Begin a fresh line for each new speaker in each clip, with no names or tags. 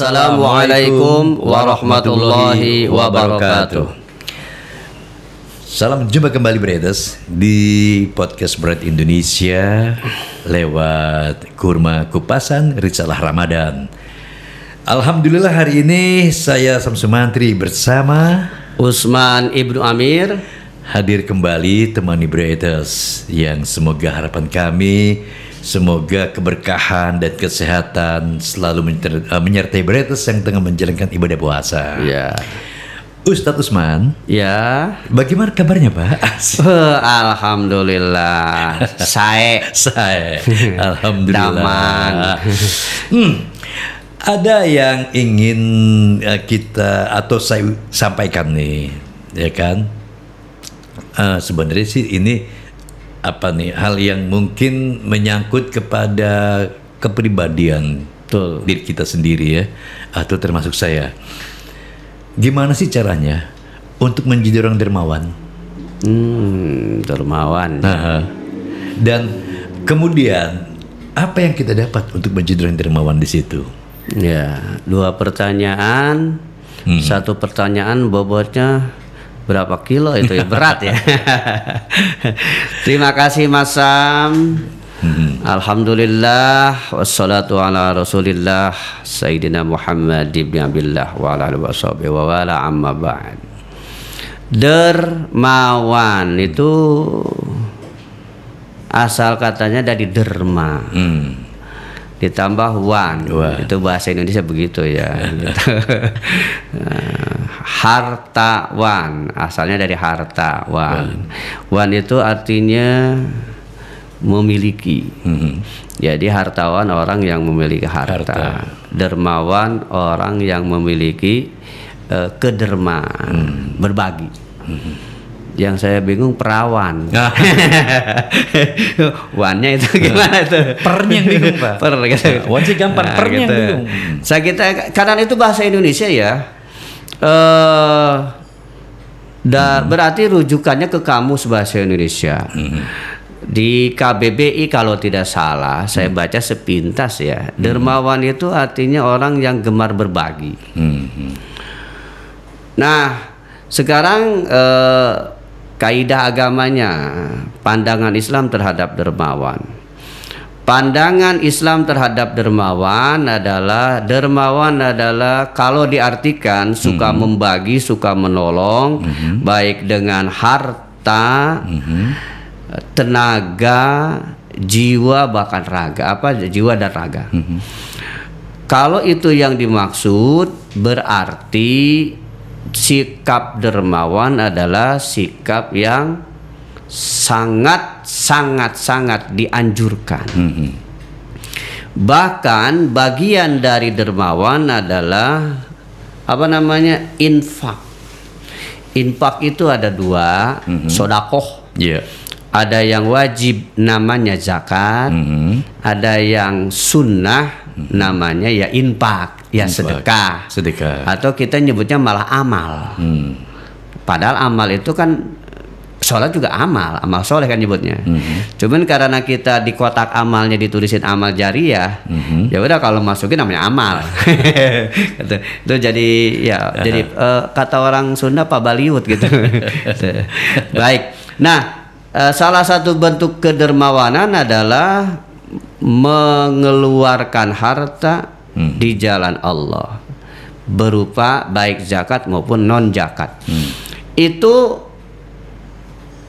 Assalamualaikum warahmatullahi wabarakatuh.
Salam jumpa kembali Breaders di podcast Bread Indonesia lewat Kurma Kupasan Risalah Ramadan. Alhamdulillah hari ini saya Samsu Mantri bersama
Usman Ibnu Amir
hadir kembali temani Breaders yang semoga harapan kami, semoga keberkahan dan kesehatan selalu menyertai Breaders yang tengah menjalankan ibadah puasa.
Ya.
Ustadz Usman,
ya,
bagaimana kabarnya Pak?
Alhamdulillah, saya,
Alhamdulillah.
Daman.
Ada yang ingin kita atau saya sampaikan nih, ya kan? Sebenarnya sih ini apa nih hal yang mungkin menyangkut kepada kepribadian diri kita sendiri ya, atau termasuk saya. Gimana sih caranya untuk menjadi orang dermawan?
Dermawan.
Dan kemudian apa yang kita dapat untuk menjadi orang dermawan di situ?
Ya, 2 pertanyaan. Satu pertanyaan bobotnya berapa kilo itu ya, berat ya. Terima kasih Mas Sam. Alhamdulillah wassalatu ala rasulillah Sayyidina Muhammad ibn Abdillah wa ala alihi washabihi wa wala amma ba'd. Dermawan itu asal katanya dari derma, ditambah wan. Itu bahasa Indonesia begitu ya. Hartawan asalnya dari harta wan. Wan itu artinya memiliki. Jadi hartawan orang yang memiliki harta. Dermawan orang yang memiliki kedermaan, berbagi. Yang saya bingung perawan. Wannya itu gimana itu?
Pernya yang bingung Pak.
Per gitu.
Wan sih gampang, pernya
gitu.
yang bingung.
Saya kita karena itu bahasa Indonesia ya. Berarti rujukannya ke kamus bahasa Indonesia. Di KBBI kalau tidak salah, saya baca sepintas ya. Dermawan itu artinya orang yang gemar berbagi. Nah, sekarang kaidah agamanya, pandangan Islam terhadap dermawan. Pandangan Islam terhadap dermawan adalah kalau diartikan suka membagi, suka menolong, baik dengan harta, tenaga, jiwa, bahkan raga, jiwa dan raga. Kalau itu yang dimaksud, berarti sikap dermawan adalah sikap yang sangat dianjurkan. Bahkan bagian dari dermawan adalah infak. Infak itu ada 2, sodakoh. Ada yang wajib namanya zakat, ada yang sunnah namanya ya infak, ya sedekah. Atau kita nyebutnya malah amal. Padahal amal itu kan sholat juga amal soleh kan nyebutnya. Cuman karena kita di kotak amalnya ditulisin amal jariyah, ya udah kalau masukin namanya amal. Itu jadi ya jadi kata orang Sunda Pak Baliut gitu. Baik. Nah, salah satu bentuk kedermawanan adalah mengeluarkan harta di jalan Allah berupa baik zakat maupun non zakat. Itu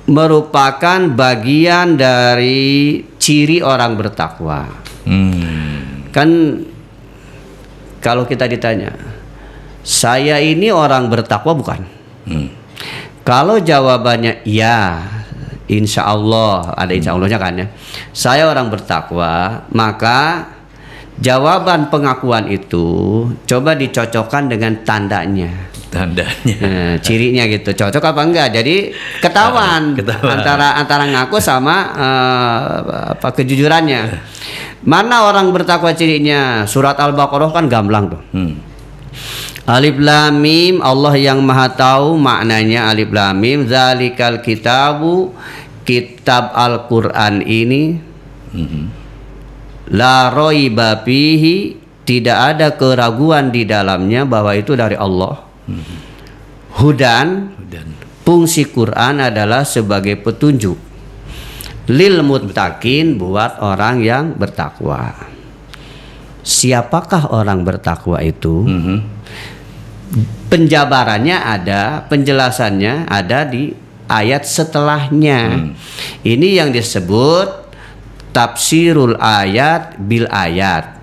merupakan bagian dari ciri orang bertakwa. Kan kalau kita ditanya, saya ini orang bertakwa bukan? Kalau jawabannya ya, insya Allah, ada insya Allahnya kan ya, saya orang bertakwa, maka jawaban pengakuan itu coba dicocokkan dengan tandanya. Cirinya gitu, cocok apa enggak? Jadi ketahuan antara ngaku sama kejujurannya. Mana orang bertakwa cirinya? Surat Al-Baqarah kan gamblang tuh. Alif Lam Mim, Allah yang Maha Tahu maknanya Alif Lam Mim. Zalikal kitabu, kitab Al-Qur'an ini, la raiba fihi, tidak ada keraguan di dalamnya bahwa itu dari Allah. Hudan, fungsi Quran adalah sebagai petunjuk lil muttaqin, buat orang yang bertakwa. Siapakah orang bertakwa itu? Penjabarannya ada, penjelasannya ada di ayat setelahnya. Ini yang disebut tafsirul ayat bil ayat.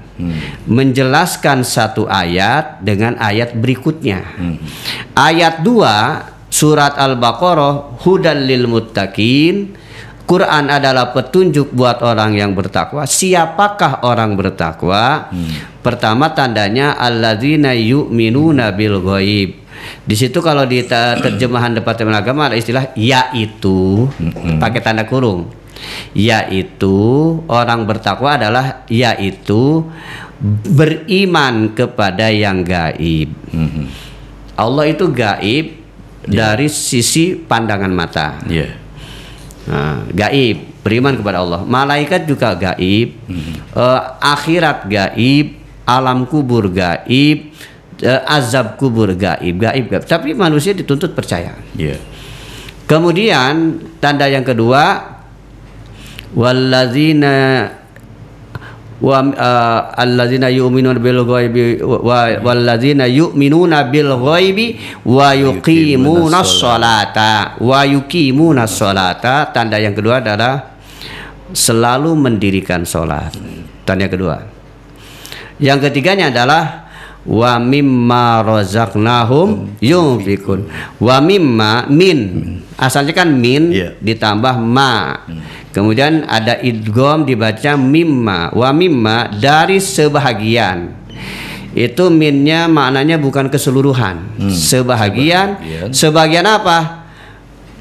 Menjelaskan satu ayat dengan ayat berikutnya. Ayat 2 surat Al-Baqarah, hudal lil muttaqin. Quran adalah petunjuk buat orang yang bertakwa. Siapakah orang bertakwa? Pertama tandanya alladzina yu'minuna bil ghaib. Di situ kalau di terjemahan Departemen Agama ada istilah yaitu, pakai tanda kurung. Yaitu orang bertakwa adalah yaitu beriman kepada yang gaib. Allah itu gaib dari sisi pandangan mata. Gaib, beriman kepada Allah. Malaikat juga gaib, akhirat gaib, alam kubur gaib, azab kubur gaib. Tapi manusia dituntut percaya. Kemudian tanda yang kedua, alladzina yu'minuna bil ghaibi walladzina yu'minuna bil ghaibi wa yuqimunas sholata. Tanda yang kedua adalah selalu mendirikan sholat. Tanda yang kedua. Yang ketiganya adalah wa mimma razaqnahum yunfikun. Wa mimma, min, asalnya kan min ditambah ma. Kemudian ada idgham dibaca mimma. Wa mimma, dari sebahagian. Itu minnya maknanya bukan keseluruhan. Sebahagian. Sebagian apa?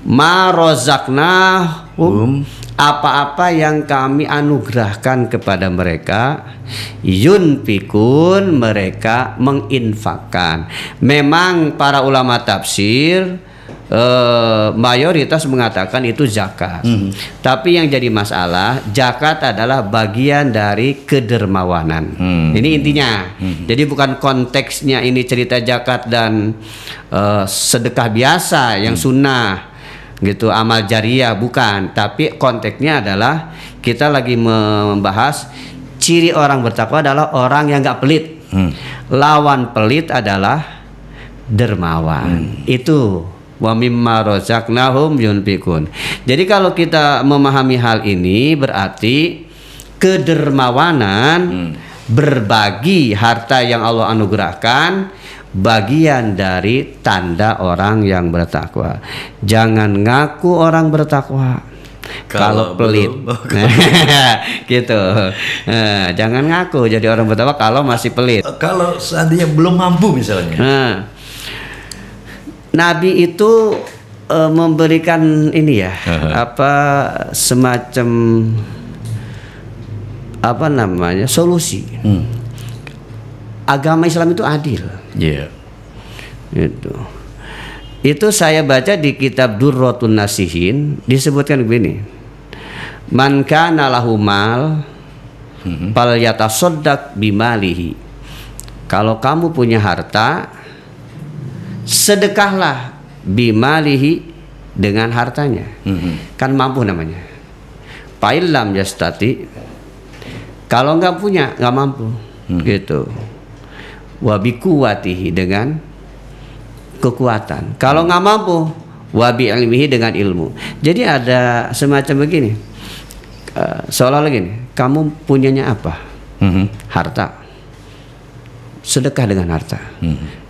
Ma razaqnahum, apa-apa yang kami anugerahkan kepada mereka. Yunfikun, mereka menginfakkan. Memang para ulama tafsir mayoritas mengatakan itu zakat. Tapi yang jadi masalah, zakat adalah bagian dari kedermawanan. Ini intinya. Jadi bukan konteksnya ini cerita zakat dan sedekah biasa yang sunnah gitu, amal jariah, bukan. Tapi konteksnya adalah kita lagi membahas ciri orang bertakwa adalah orang yang gak pelit. Lawan pelit adalah dermawan. Itu wa mimma razaqnahum yunfikun. Jadi kalau kita memahami hal ini berarti kedermawanan, berbagi harta yang Allah anugerahkan, bagian dari tanda orang yang bertakwa. Jangan ngaku orang bertakwa kalau pelit. Gitu. Jangan ngaku jadi orang bertakwa kalau masih pelit.
Kalau seandainya belum mampu misalnya.
Nabi itu memberikan ini ya, semacam solusi. Agama Islam itu adil. Itu saya baca di kitab Durratun Nasihin, disebutkan begini. Man kana lahu mal fal yatasaddaq bimalihi. Kalau kamu punya harta, sedekahlah bimalihi, dengan hartanya. Kan mampu namanya. Fa'ilam yastati, kalau nggak punya, nggak mampu. Gitu. Wabikuwatihi, dengan kekuatan. Kalau nggak mampu, wabi ilmihi, dengan ilmu. Jadi ada semacam begini, seolah-olah gini, kamu punyanya apa? Harta. Sedekah dengan harta.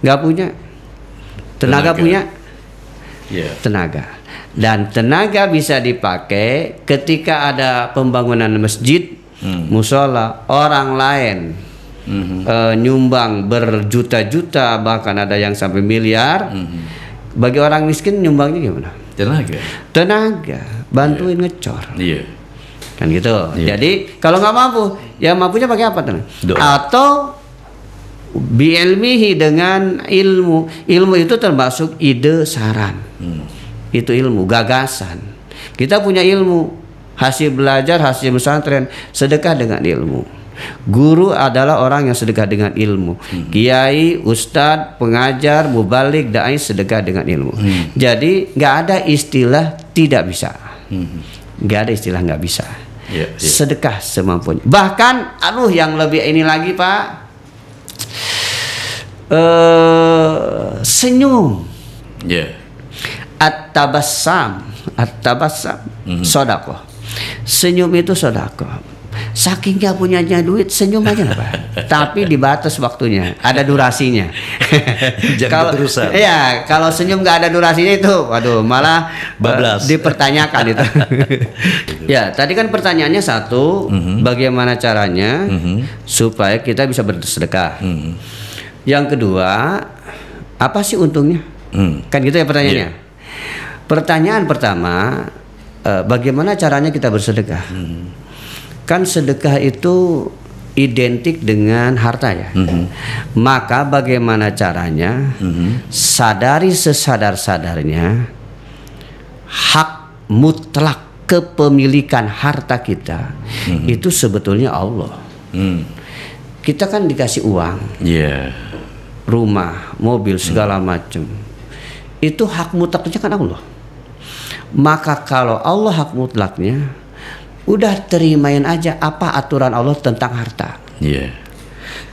Nggak punya, tenaga punya? Tenaga. Dan tenaga bisa dipakai ketika ada pembangunan masjid, musola, orang lain nyumbang berjuta-juta, bahkan ada yang sampai miliar. Bagi orang miskin nyumbangnya gimana? Tenaga, bantuin ngecor. Kan gitu. Jadi kalau nggak mampu, ya mampunya pakai apa? Atau biilmihi, dengan ilmu. Ilmu itu termasuk ide, saran. Itu ilmu, gagasan. Kita punya ilmu, hasil belajar, hasil pesantren, sedekah dengan ilmu. Guru adalah orang yang sedekah dengan ilmu. Kiai, ustadz, pengajar, mubalik, dai sedekah dengan ilmu. Jadi nggak ada istilah tidak bisa. Nggak ada istilah nggak bisa. Sedekah semampunya. Bahkan, yang lebih ini lagi Pak, senyum. At-tabassam, sodako. Senyum itu sodako. Saking gak punyanya duit, senyum aja lah Pak. Tapi dibatas waktunya, ada durasinya.
Jangan terusan.
Iya, kalau senyum gak ada durasinya itu, waduh, malah dipertanyakan itu. Ya, tadi kan pertanyaannya satu, bagaimana caranya supaya kita bisa bersedekah. Yang kedua, apa sih untungnya? Kan gitu ya pertanyaannya. Pertanyaan pertama, bagaimana caranya kita bersedekah? Kan sedekah itu identik dengan harta ya. Maka bagaimana caranya? Sadari sesadar-sadarnya hak mutlak kepemilikan harta kita itu sebetulnya Allah. Kita kan dikasih uang, rumah, mobil, segala macam. Itu hak mutlaknya kan Allah. Maka kalau Allah hak mutlaknya, udah terimain aja apa aturan Allah tentang harta.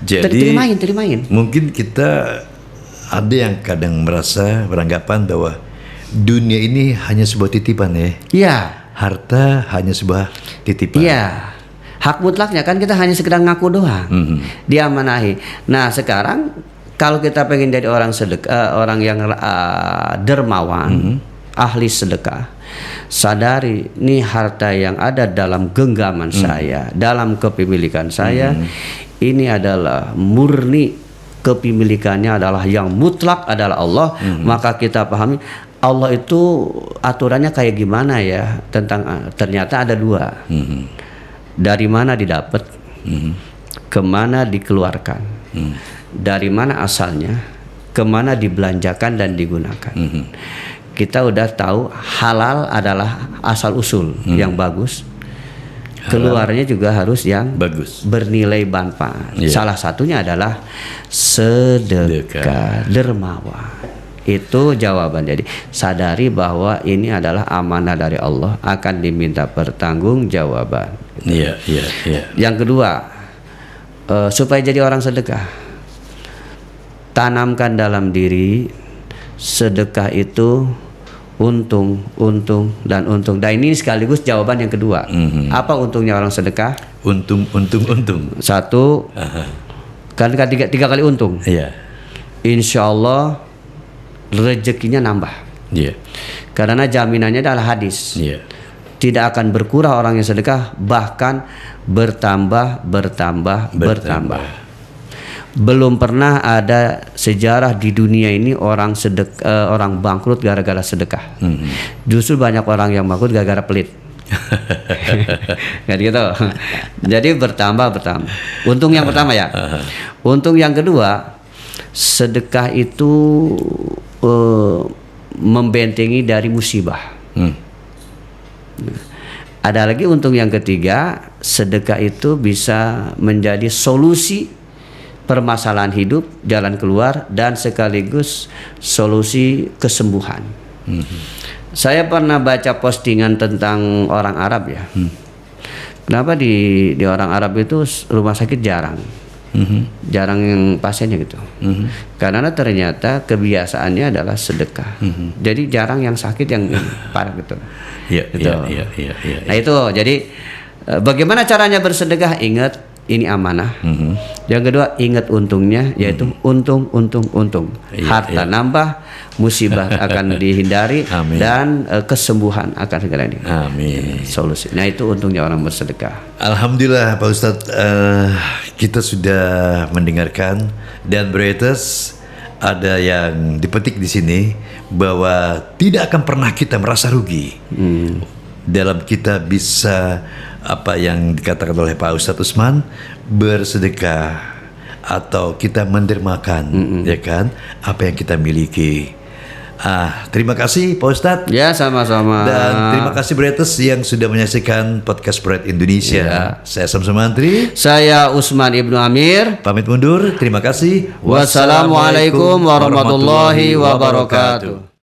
Jadi
terimain.
Mungkin kita ada yang kadang merasa beranggapan bahwa dunia ini hanya sebuah titipan ya. Harta hanya sebuah titipan.
Hak mutlaknya kan kita hanya sekedar ngaku doang. Diamanahi. Nah sekarang kalau kita pengen jadi orang sedekah, orang yang dermawan, ahli sedekah, sadari nih harta yang ada dalam genggaman saya, dalam kepemilikan saya, ini adalah murni kepemilikannya adalah yang mutlak adalah Allah. Maka kita pahami Allah itu aturannya kayak gimana ya, tentang ternyata ada dua. Dari mana didapat, kemana dikeluarkan, dari mana asalnya, kemana dibelanjakan dan digunakan. Kita udah tahu halal adalah asal usul yang bagus. Keluarnya juga harus yang bagus, bernilai manfaat. Salah satunya adalah sedekah, dermawan. Itu jawaban. Jadi sadari bahwa ini adalah amanah dari Allah, akan diminta pertanggungjawaban. Yang kedua, supaya jadi orang sedekah, tanamkan dalam diri sedekah itu untung. Dan ini sekaligus jawaban yang kedua. Apa untungnya orang sedekah? Untung. Satu, kan tiga kali untung. Insya Allah rezekinya nambah. Karena jaminannya adalah hadis. Tidak akan berkurang orang yang sedekah, bahkan bertambah. Belum pernah ada sejarah di dunia ini orang bangkrut gara-gara sedekah. Justru banyak orang yang bangkrut gara-gara pelit. Kan gitu. Jadi bertambah. Untung yang pertama ya. Untung yang kedua, sedekah itu membentengi dari musibah. Ada lagi untung yang ketiga, sedekah itu bisa menjadi solusi permasalahan hidup, jalan keluar, dan sekaligus solusi kesembuhan. Saya pernah baca postingan tentang orang Arab ya. Kenapa di orang Arab itu rumah sakit jarang, jarang yang pasiennya gitu. Karena ternyata kebiasaannya adalah sedekah. Jadi jarang yang sakit yang parah gitu. Nah itu, jadi bagaimana caranya bersedekah? Ingat, ini amanah. Yang kedua, ingat untungnya, yaitu untung. Harta nambah, musibah akan dihindari, dan kesembuhan akan segera di solusi. Nah itu untungnya orang bersedekah.
Alhamdulillah Pak Ustadz, kita sudah mendengarkan, dan Bretes ada yang dipetik di sini bahwa tidak akan pernah kita merasa rugi dalam kita bisa apa yang dikatakan oleh Pak Ustadz Usman, bersedekah atau kita mendermakan, ya kan, apa yang kita miliki. Terima kasih Pak Ustadz.
Ya, sama-sama.
Dan terima kasih Bretes yang sudah menyaksikan podcast Bread Indonesia.
Ya.
Saya Samsul Mantri.
Saya Usman Ibnu Amir.
Pamit mundur. Terima kasih.
Wassalamualaikum warahmatullahi wabarakatuh.